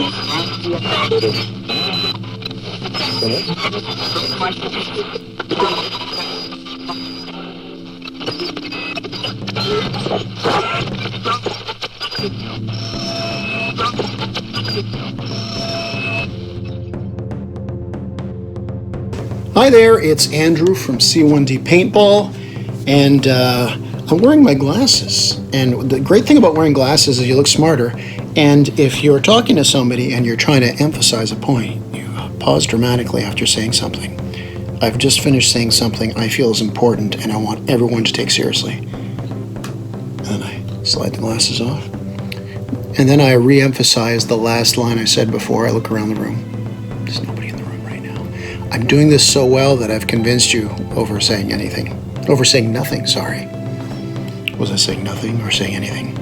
Hi there, it's Andrew from C1D Paintball, and I'm wearing my glasses. And the great thing about wearing glasses is you look smarter, and if you're talking to somebody and you're trying to emphasize a point, you pause dramatically after saying something. I've just finished saying something I feel is important and I want everyone to take seriously. And then I slide the glasses off. And then I re-emphasize the last line I said before I look around the room. There's nobody in the room right now. I'm doing this so well that I've convinced you over saying nothing, sorry. Was I saying nothing or saying anything?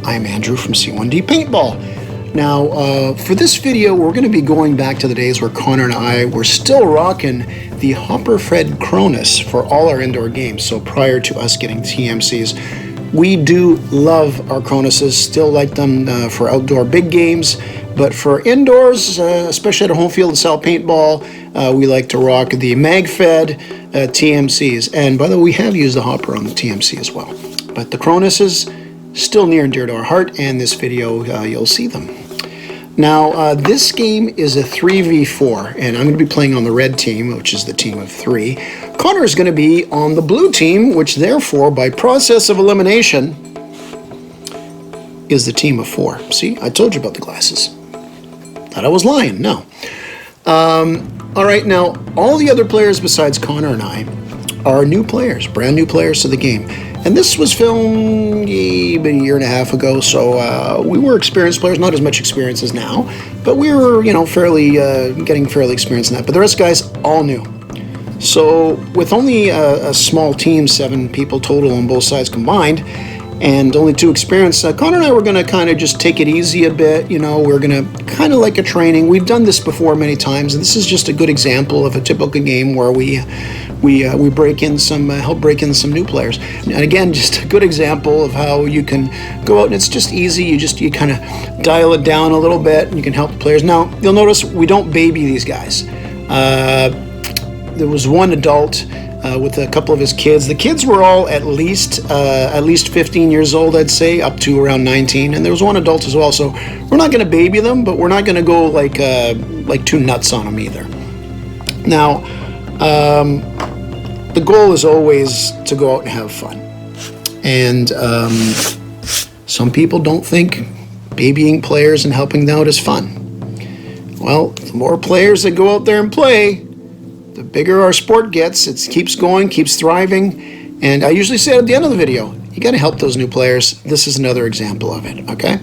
I'm Andrew from C1D Paintball. Now, for this video, we're going to be going back to the days where Connor and I were still rocking the Hopper-fed Cronus for all our indoor games. So prior to us getting TMCs, we do love our Cronuses, still like them for outdoor big games. But for indoors, especially at a home field LaSalle Paintball, we like to rock the mag-fed TMCs. And by the way, we have used the Hopper on the TMC as well. But the Cronus is still near and dear to our heart, and this video, you'll see them. Now, this game is a 3v4, and I'm going to be playing on the red team, which is the team of 3. Connor is going to be on the blue team, which therefore, by process of elimination, is the team of 4. See, I told you about the glasses. Thought I was lying. No. All right, now, all the other players besides Connor and I are new players, brand new players to the game. And this was filmed a year and a half ago, so we were experienced players, not as much experience as now, but we were, getting fairly experienced in that. But the rest of the guys, all new. So with only a small team, 7 people total on both sides combined, and only 2 experienced, Connor and I were going to kind of just take it easy a bit. We're going to kind of like a training. We've done this before many times, and this is just a good example of a typical game where we break in some, help break in some new players. And again, just a good example of how you can go out and it's just easy. You kind of dial it down a little bit and you can help the players. Now, you'll notice we don't baby these guys. There was one adult with a couple of his kids. The kids were all at least 15 years old, I'd say, up to around 19. And there was one adult as well. So we're not going to baby them, but we're not going to go like too nuts on them either. Now, the goal is always to go out and have fun. And some people don't think babying players and helping them out is fun. Well, the more players that go out there and play, the bigger our sport gets. It keeps going, keeps thriving. And I usually say at the end of the video, you got to help those new players. This is another example of it, okay?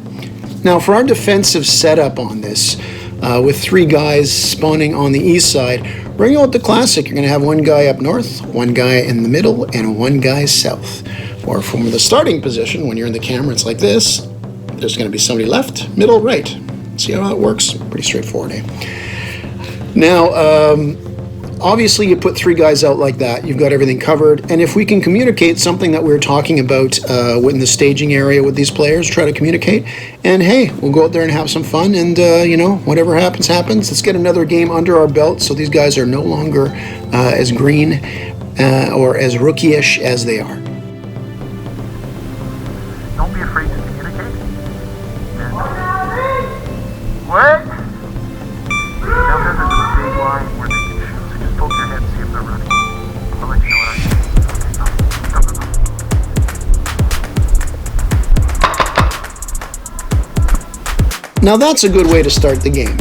Now, for our defensive setup on this, with 3 guys spawning on the east side, we're going to go with the classic. You're going to have 1 guy up north, 1 guy in the middle, and 1 guy south. Or from the starting position, when you're in the camera, it's like this. There's going to be somebody left, middle, right. See how that works? Pretty straightforward, eh? Now, obviously, you put 3 guys out like that, you've got everything covered. And if we can communicate something that we were talking about in the staging area with these players, try to communicate. And hey, we'll go out there and have some fun. And, whatever happens, happens. Let's get another game under our belt so these guys are no longer as green or as rookie-ish as they are. Don't be afraid to communicate. What? Down there, there's a big line where they can shoot, so just poke your head and see if they're running. I'll let you know what I mean. Now that's a good way to start the game.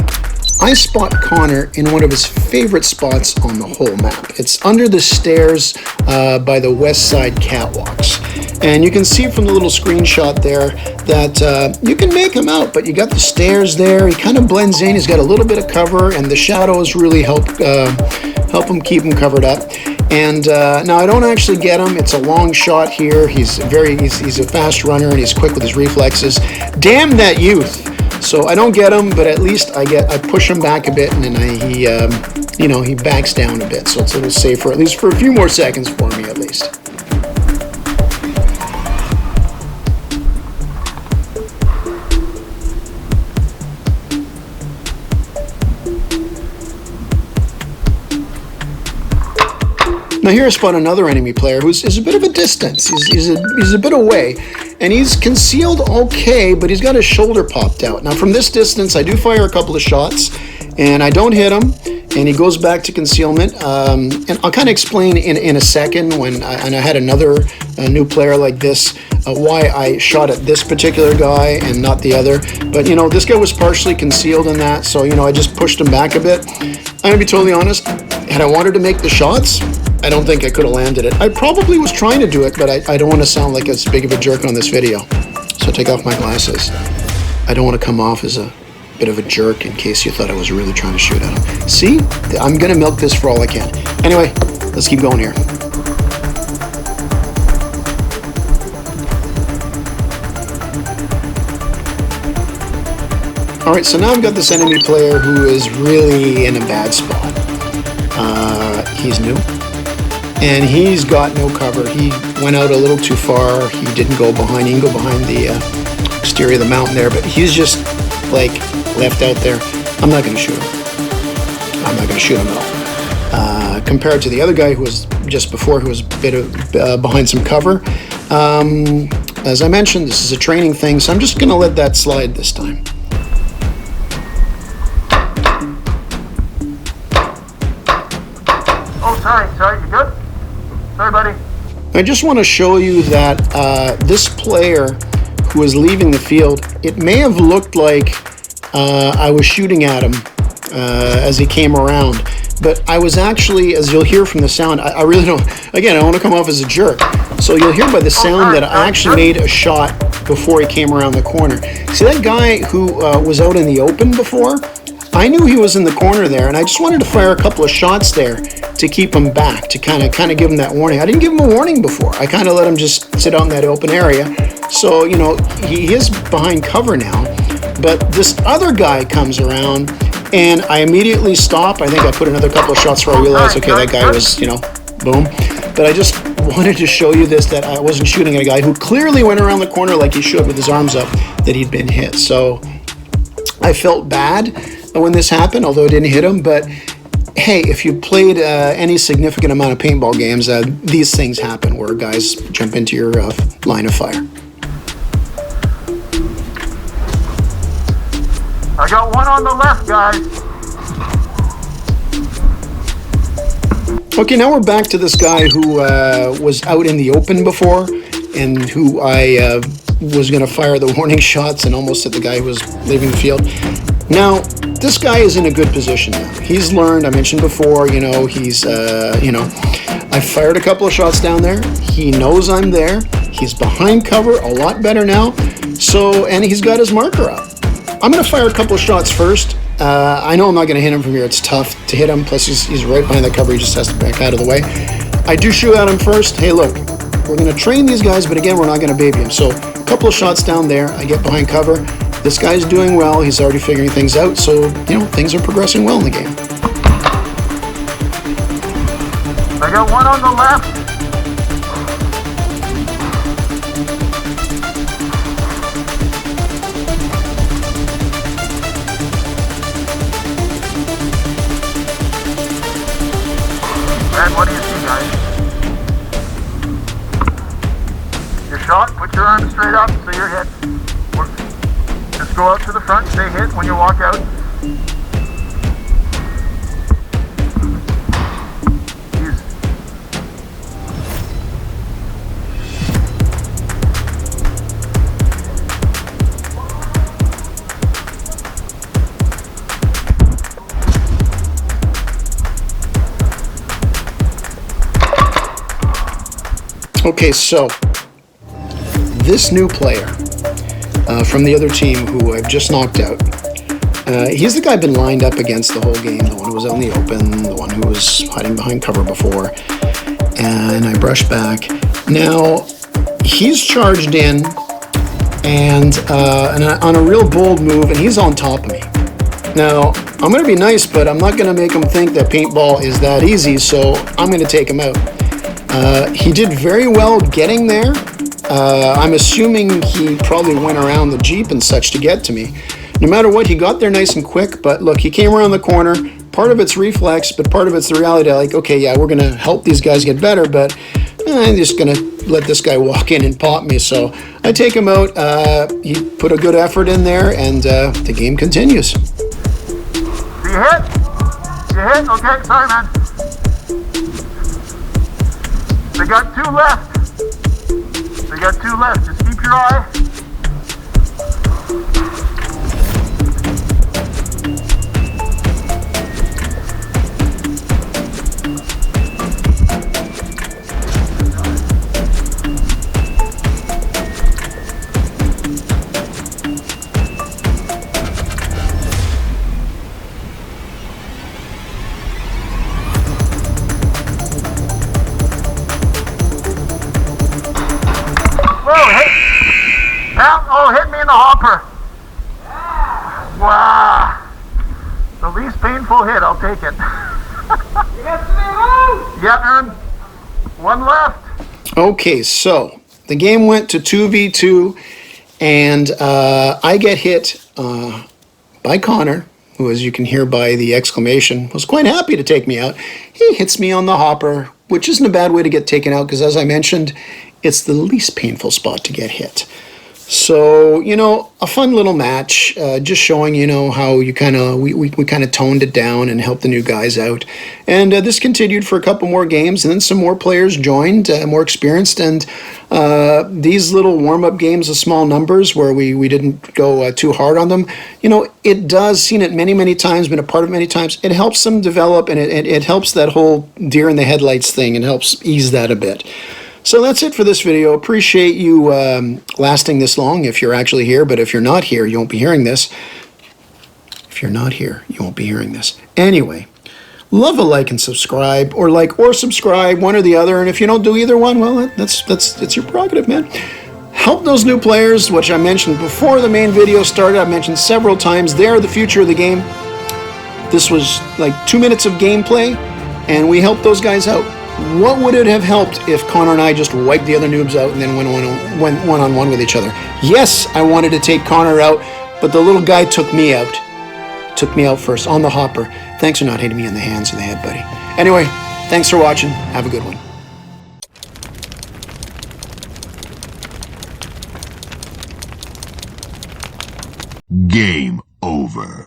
I spot Connor in one of his favorite spots on the whole map. It's under the stairs by the west side catwalks. And you can see from the little screenshot there that you can make him out, but you got the stairs there. He kind of blends in. He's got a little bit of cover, and the shadows really help him keep him covered up. And now I don't actually get him. It's a long shot here. He's a fast runner, and he's quick with his reflexes. Damn that youth! So I don't get him, but at least I push him back a bit, and then he backs down a bit. So it's a little safer, at least for a few more seconds for me, at least. Now here I spot another enemy player who's a bit of a distance. He's a bit away, and he's concealed okay, but he's got his shoulder popped out. Now from this distance, I do fire a couple of shots, and I don't hit him, and he goes back to concealment. And I'll kind of explain in a second when I had another new player like this, why I shot at this particular guy and not the other. But you know, this guy was partially concealed in that, so you know, I just pushed him back a bit. I'm gonna be totally honest, had I wanted to make the shots, I don't think I could have landed it. I probably was trying to do it, but I don't want to sound like as big of a jerk on this video. So I take off my glasses. I don't want to come off as a bit of a jerk in case you thought I was really trying to shoot at him. See? I'm gonna milk this for all I can. Anyway, let's keep going here. All right, so now I've got this enemy player who is really in a bad spot. He's new, and he's got no cover. He went out a little too far. He didn't go behind. He can go behind the exterior of the mountain there, but he's just like left out there. I'm not going to shoot him. I'm not going to shoot him at all. Compared to the other guy who was just before, who was a bit of, behind some cover. As I mentioned, this is a training thing, so I'm just going to let that slide this time. Sorry, you good? Sorry, buddy. I just want to show you that this player who was leaving the field, it may have looked like I was shooting at him as he came around, but I was actually, as you'll hear from the sound, I really don't, again, I don't want to come off as a jerk, so you'll hear by the sound that I actually made a shot before he came around the corner. See that guy who was out in the open before? I knew he was in the corner there, and I just wanted to fire a couple of shots there to keep him back, to kind of give him that warning. I didn't give him a warning before. I kind of let him just sit out in that open area. So, you know, he is behind cover now, but this other guy comes around, and I immediately stop. I think I put another couple of shots where I realized, okay, that guy was, you know, boom. But I just wanted to show you this, that I wasn't shooting at a guy who clearly went around the corner like he should with his arms up, that he'd been hit. So I felt bad when this happened, although I didn't hit him, but hey, if you played any significant amount of paintball games, these things happen where guys jump into your line of fire. I got one on the left, guys. Okay, now we're back to this guy who was out in the open before, and who I was going to fire the warning shots and almost hit the guy who was leaving the field. Now, this guy is in a good position now. He's learned, I mentioned before, you know, he's, you know, I fired a couple of shots down there. He knows I'm there. He's behind cover a lot better now. So, and he's got his marker up. I'm going to fire a couple of shots first. I know I'm not going to hit him from here. It's tough to hit him. Plus, he's right behind the cover. He just has to back out of the way. I do shoot at him first. Hey, look, we're going to train these guys, but again, we're not going to baby him. So, a couple of shots down there. I get behind cover. This guy's doing well. He's already figuring things out. So, you know, things are progressing well in the game. I got one on the left. Brad, what do you see, guys? Your shot, put your arms straight up so you're hit. Just go out to the front, stay hit when you walk out. Okay, so this new player from the other team who I've just knocked out, he's the guy I've been lined up against the whole game, the one who was out in the open, the one who was hiding behind cover before, and I brushed back. Now, he's charged in and on a real bold move, and he's on top of me. Now, I'm going to be nice, but I'm not going to make him think that paintball is that easy, so I'm going to take him out. He did very well getting there. I'm assuming he probably went around the Jeep and such to get to me. No matter what, he got there nice and quick, but look, he came around the corner, part of it's reflex, but part of it's the reality. Like, okay, yeah, we're gonna help these guys get better, but I'm just gonna let this guy walk in and pop me. So I take him out. He put a good effort in there, and the game continues. You hit? You hit? Okay, sorry, man. They got 2 left. They got 2 left. Just keep your eye. Oh, hit me in the hopper. Wow. The least painful hit, I'll take it. You got 3 left? Yeah, man. 1 left. Okay, so the game went to 2v2, and I get hit by Connor, who, as you can hear by the exclamation, was quite happy to take me out. He hits me on the hopper, which isn't a bad way to get taken out, because as I mentioned, it's the least painful spot to get hit. So, you know, a fun little match, just showing, you know, how you kind of, we kind of toned it down and helped the new guys out. And this continued for a couple more games, and then some more players joined, more experienced, and these little warm-up games of small numbers where we didn't go too hard on them, you know, it does, seen it many, many times, been a part of it many times, it helps them develop, and it helps that whole deer in the headlights thing, and helps ease that a bit. So that's it for this video. Appreciate you lasting this long if you're actually here, but if you're not here, you won't be hearing this. If you're not here, you won't be hearing this. Anyway, love a like and subscribe, or like or subscribe, one or the other, and if you don't do either one, well, that's your prerogative, man. Help those new players, which I mentioned before the main video started. I mentioned several times, they're the future of the game. This was like 2 minutes of gameplay, and we helped those guys out. What would it have helped if Connor and I just wiped the other noobs out and then went one-on-one with each other? Yes, I wanted to take Connor out, but the little guy took me out. Took me out first, on the hopper. Thanks for not hitting me in the hands or the head, buddy. Anyway, thanks for watching. Have a good one. Game over.